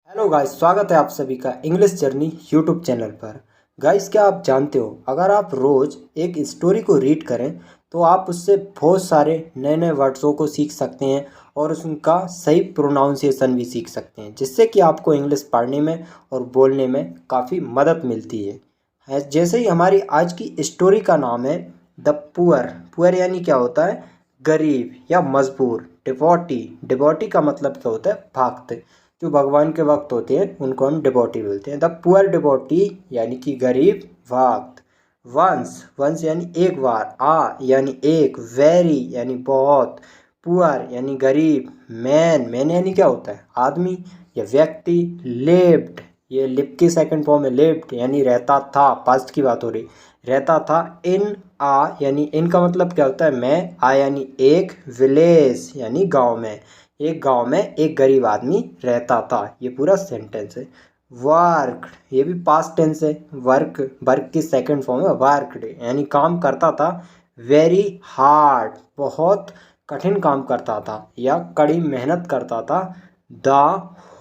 Hello guys, स्वागत है आप सभी का इंग्लिश जर्नी यूट्यूब चैनल पर। गाइस, क्या आप जानते हो, अगर आप रोज़ एक स्टोरी को रीड करें तो आप उससे बहुत सारे नए नए वर्ड्सों को सीख सकते हैं और उनका सही प्रोनाउंसिएशन भी सीख सकते हैं, जिससे कि आपको इंग्लिश पढ़ने में और बोलने में काफ़ी मदद मिलती है। जैसे ही हमारी आज की स्टोरी का नाम है द पुअर। पुअर यानी क्या होता है? गरीब या मजबूर। डिवोटी, डिवोटी का मतलब क्या होता है? भक्त। जो भगवान के वक्त होते हैं उनको हम डिवोटी बोलते हैं। द पुअर डिवोटी यानी कि गरीब भक्त। वंस, वंस यानी एक बार। आ यानी एक। वेरी यानी बहुत। पुअर यानी गरीब। मैन, मैन यानी क्या होता है? आदमी या व्यक्ति। लिव्ड, ये लिव की सेकंड फॉर्म है। लिव्ड यानी रहता था, पास्ट की बात हो रही, रहता था। इन आ यानी इन का मतलब क्या होता है? मैं। आ यानी एक। विलेज यानी गांव में। एक गांव में एक गरीब आदमी रहता था। ये पूरा सेंटेंस है। वर्क, ये भी पास्ट टेंस है। वर्क, वर्क की सेकंड फॉर्म है वर्कड यानी काम करता था। वेरी हार्ड, बहुत कठिन काम करता था या कड़ी मेहनत करता था। द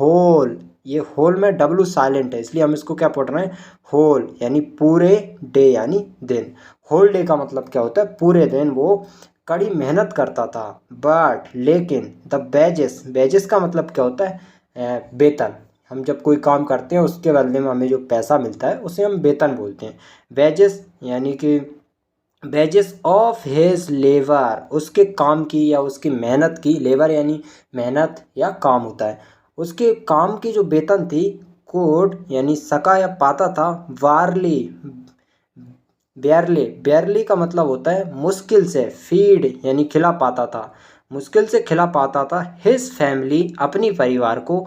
होल, ये होल में डब्लू साइलेंट है इसलिए हम इसको क्या पढ़ रहे हैं? होल यानी पूरे। डे यानी दिन। होल डे का मतलब क्या होता है? पूरे दिन वो कड़ी मेहनत करता था। बट लेकिन द बेजेस, बेजेस का मतलब क्या होता है? वेतन। हम जब कोई काम करते हैं उसके बदले में हमें जो पैसा मिलता है उसे हम वेतन बोलते हैं। वेजेस यानी कि वेजेस ऑफ हिज लेबर, उसके काम की या उसकी मेहनत की। लेबर यानी मेहनत या काम होता है। उसके काम की जो वेतन थी, कोड यानी सका या पाता था। वारली, बेयरली, बेयरली का मतलब होता है मुश्किल से। फीड यानी खिला पाता था, मुश्किल से खिला पाता था। हिज फैमिली, अपनी परिवार को।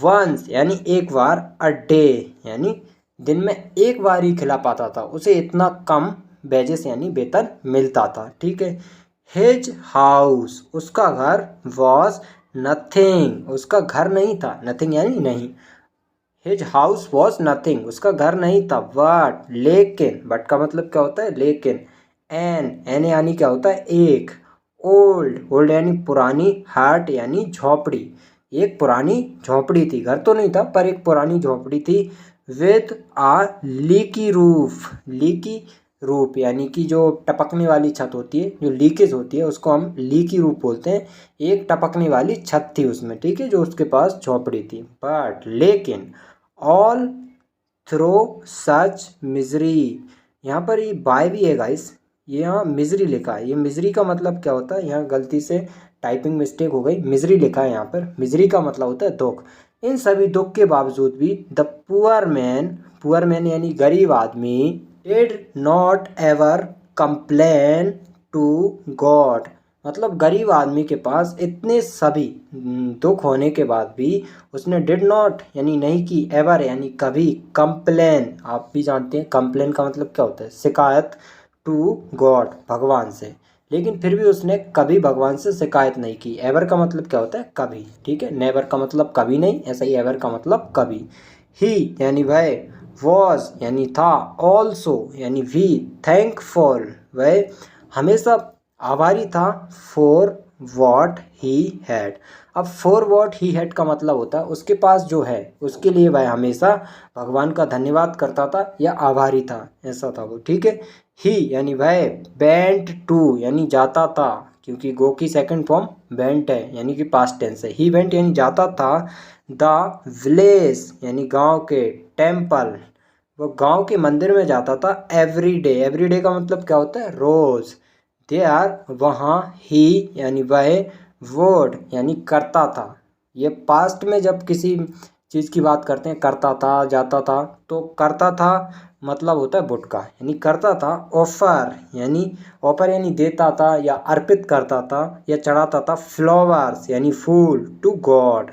वंस यानी एक बार। अ डे यानी दिन में एक बार ही खिला पाता था, उसे इतना कम वेजेस यानी वेतन मिलता था। ठीक है। हिज हाउस, उसका घर। वॉज नथिंग, उसका घर नहीं था। नथिंग यानी नहीं। हिज हाउस वॉज नथिंग, उसका घर नहीं था। बट लेकिन, बट का मतलब क्या होता है? लेकिन। एन, एन यानी क्या होता है? एक। ओल्ड, ओल्ड यानी पुरानी। हट यानी झोपड़ी, एक पुरानी झोपड़ी थी। घर तो नहीं था पर एक पुरानी झोपड़ी थी। With a leaky roof, leaky roof यानी कि जो टपकने वाली छत होती है, जो लीकेज होती है उसको हम लीकी रूफ बोलते हैं। एक टपकने वाली छत थी उसमें, ठीक है, जो उसके पास झोपड़ी थी। बट लेकिन, ऑल थ्रो सच मिजरी, यहाँ पर ये बाय भी है गाइस, ये यहाँ मिजरी लिखा है। ये मिजरी का मतलब क्या होता है? यहाँ गलती से टाइपिंग मिस्टेक हो गई, मिजरी लिखा है यहाँ पर। मिजरी का मतलब होता है दुख। इन सभी दुख के बावजूद भी the poor man, poor man यानी गरीब आदमी, did not ever complain to God, मतलब गरीब आदमी के पास इतने सभी दुख होने के बाद भी उसने डिड नॉट यानी नहीं की, एवर यानी कभी, कंप्लेन, आप भी जानते हैं कंप्लेन का मतलब क्या होता है? शिकायत, टू गॉड भगवान से, लेकिन फिर भी उसने कभी भगवान से शिकायत नहीं की। एवर का मतलब क्या होता है? कभी। ठीक है। नेवर का मतलब कभी नहीं, ऐसा ही एवर का मतलब कभी। ही यानी वह। वॉज यानी था। ऑल्सो यानी भी। थैंकफुल, वह हमेशा आभारी था। फॉर वॉट ही हैड, अब फॉर वॉट ही हैड का मतलब होता है उसके पास जो है उसके लिए वह हमेशा भगवान का धन्यवाद करता था या आभारी था, ऐसा था वो। ठीक है। ही यानी वह। बेंट टू यानी जाता था, क्योंकि गो की सेकंड फॉर्म बेंट है यानी कि पास्ट टेंस है। ही वेंट यानी जाता था। द विलेज यानी गांव के। टेम्पल, वो गांव के मंदिर में जाता था। एवरी डे, एवरी डे का मतलब क्या होता है? रोज। देयर, वहाँ। ही यानी वह। वुड यानी करता था। ये पास्ट में जब किसी चीज़ की बात करते हैं, करता था, जाता था, तो करता था मतलब होता है वुड का, यानी करता था। ऑफर यानी, ऑफर यानी देता था या अर्पित करता था या चढ़ाता था। फ्लावर्स यानी फूल। टू गॉड,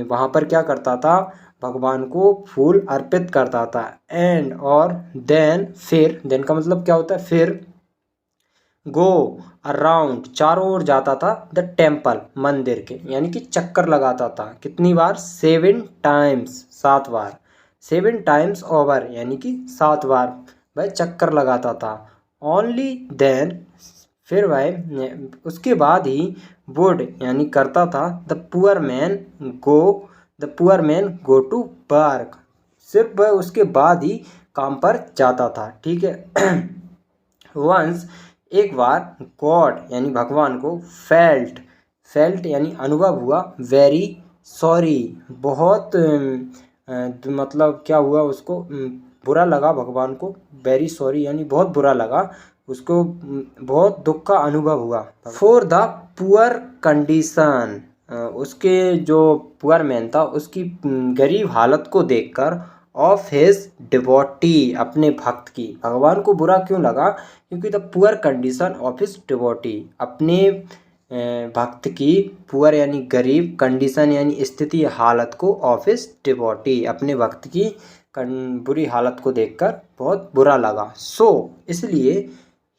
वहाँ पर क्या करता था? भगवान को फूल अर्पित करता था। एंड और देन, फिर, देन का मतलब क्या होता है? फिर। गो अराउंड, चारों ओर जाता था। द टेम्पल, मंदिर के, यानी कि चक्कर लगाता था। कितनी बार? 7 टाइम्स, 7 बार। 7 टाइम्स ओवर यानी कि 7 बार वह चक्कर लगाता था। ओनली देन, फिर वह उसके बाद ही। वुड यानी करता था। The poor man go the poor man go to work, सिर्फ वह उसके बाद ही काम पर जाता था, ठीक है। वंस, एक बार, गॉड यानी भगवान को, फेल्ट यानी अनुभव हुआ, वेरी सॉरी, बहुत मतलब क्या हुआ उसको, बुरा लगा भगवान को, वेरी सॉरी यानी बहुत बुरा लगा उसको, बहुत दुख का अनुभव हुआ, फॉर द पुअर कंडीशन, उसके जो पुअर मैन था उसकी गरीब हालत को देखकर, ऑफ हिज डिवोटी, अपने भक्त की। भगवान को बुरा क्यों लगा? क्योंकि the poor condition of his devotee, अपने भक्त की, पुअर यानी गरीब, कंडीशन यानी स्थिति, हालत को, ऑफ हिज डिवोटी, अपने भक्त की बुरी हालत को देखकर बहुत बुरा लगा। सो इसलिए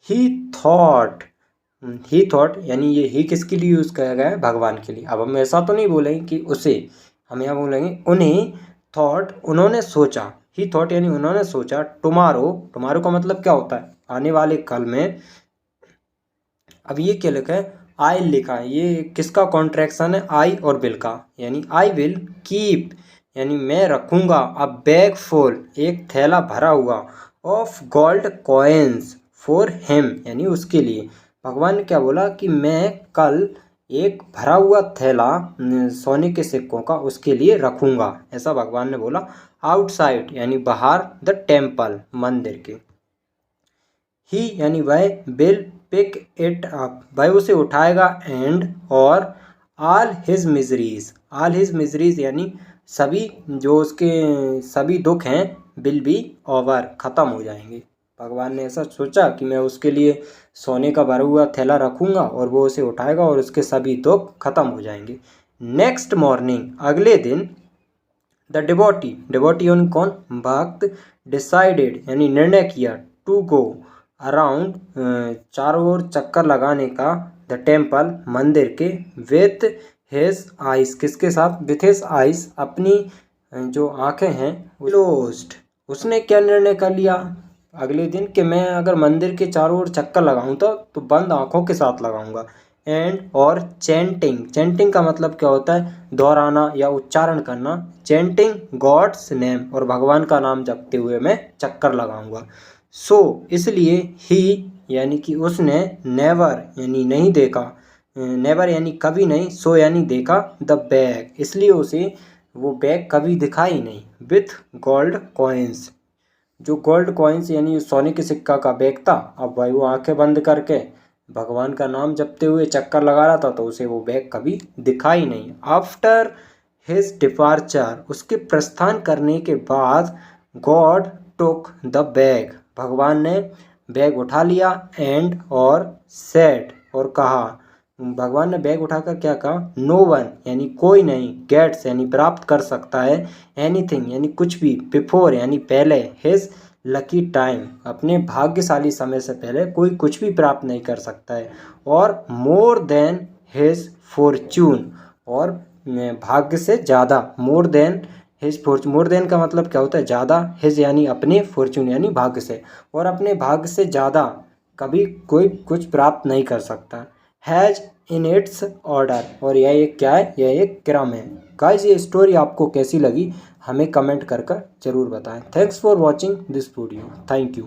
ही थॉट यानी ये ही किसके लिए यूज़ किया गया है? भगवान के लिए। अब हम ऐसा तो नहीं बोलेंगे कि उसे, हम यहाँ बोलेंगे उन्हें, थॉट उन्होंने सोचा, ही थॉट यानी उन्होंने सोचा, टुमारो का मतलब क्या होता है? आने वाले कल में। अब ये क्या लिखा है? आई लिखा है, ये किसका कॉन्ट्रैक्शन है? आई और विल का, यानी आई विल कीप यानी मैं रखूँगा, अ बैग फुल एक थैला भरा हुआ, of gold coins for him यानी उसके लिए। भगवान ने क्या बोला कि मैं कल एक भरा हुआ थैला सोने के सिक्कों का उसके लिए रखूँगा, ऐसा भगवान ने बोला। आउटसाइड यानी बाहर, द टेम्पल मंदिर के। ही यानी वह, विल पिक इट अप वह उसे उठाएगा, एंड और, ऑल हिज मिजरीज यानी सभी जो उसके सभी दुख हैं, विल बी ओवर ख़त्म हो जाएंगे। भगवान ने ऐसा सोचा कि मैं उसके लिए सोने का भरा हुआ थैला रखूँगा और वो उसे उठाएगा और उसके सभी दुख खत्म हो जाएंगे। नेक्स्ट मॉर्निंग, अगले दिन, द डिवोटी यानी कौन? भक्त, डिसाइडेड यानी निर्णय किया, टू गो अराउंड चारों ओर चक्कर लगाने का, द टेम्पल मंदिर के, विथ हिज आइज किसके साथ? विथ हिज आइज अपनी जो आंखें हैं क्लोज्ड। उसने क्या निर्णय कर लिया अगले दिन कि मैं अगर मंदिर के चारों ओर चक्कर लगाऊं तो बंद आंखों के साथ लगाऊंगा। एंड और चैंटिंग का मतलब क्या होता है? दोहराना या उच्चारण करना। चैंटिंग गॉड्स नेम और भगवान का नाम जपते हुए मैं चक्कर लगाऊंगा। सो इसलिए ही यानी कि उसने, नेवर यानी नहीं देखा, नेवर यानी कभी नहीं, सो यानी देखा, द बैग इसलिए उसे वो बैग कभी दिखा ही नहीं, विथ गोल्ड कॉइन्स जो गोल्ड कॉइन्स यानी सोने के सिक्का का बैग था। अब भाई वो आंखें बंद करके भगवान का नाम जपते हुए चक्कर लगा रहा था तो उसे वो बैग कभी दिखा ही नहीं। आफ्टर हिज डिपार्चर उसके प्रस्थान करने के बाद, गॉड टुक द बैग भगवान ने बैग उठा लिया, एंड और सेड और कहा, भगवान ने बैग उठाकर क्या कहा? नो वन यानी कोई नहीं, गेट्स यानी प्राप्त कर सकता है, एनीथिंग यानी कुछ भी, बिफोर यानी पहले, हिज लकी टाइम अपने भाग्यशाली समय से पहले कोई कुछ भी प्राप्त नहीं कर सकता है, और मोर देन हिज फॉर्च्यून और भाग्य से ज़्यादा, more than his Fortune, more than का मतलब क्या होता है? ज़्यादा, हिज यानी अपने, फॉर्च्यून यानी भाग्य से, और अपने भाग्य से ज़्यादा कभी कोई कुछ प्राप्त नहीं कर सकता। हैज़ इन इट्स ऑर्डर और यह एक क्या है? यह एक क्रम है। गाइस ये स्टोरी आपको कैसी लगी हमें कमेंट कर ज़रूर बताएं। Thanks for watching this video. Thank you.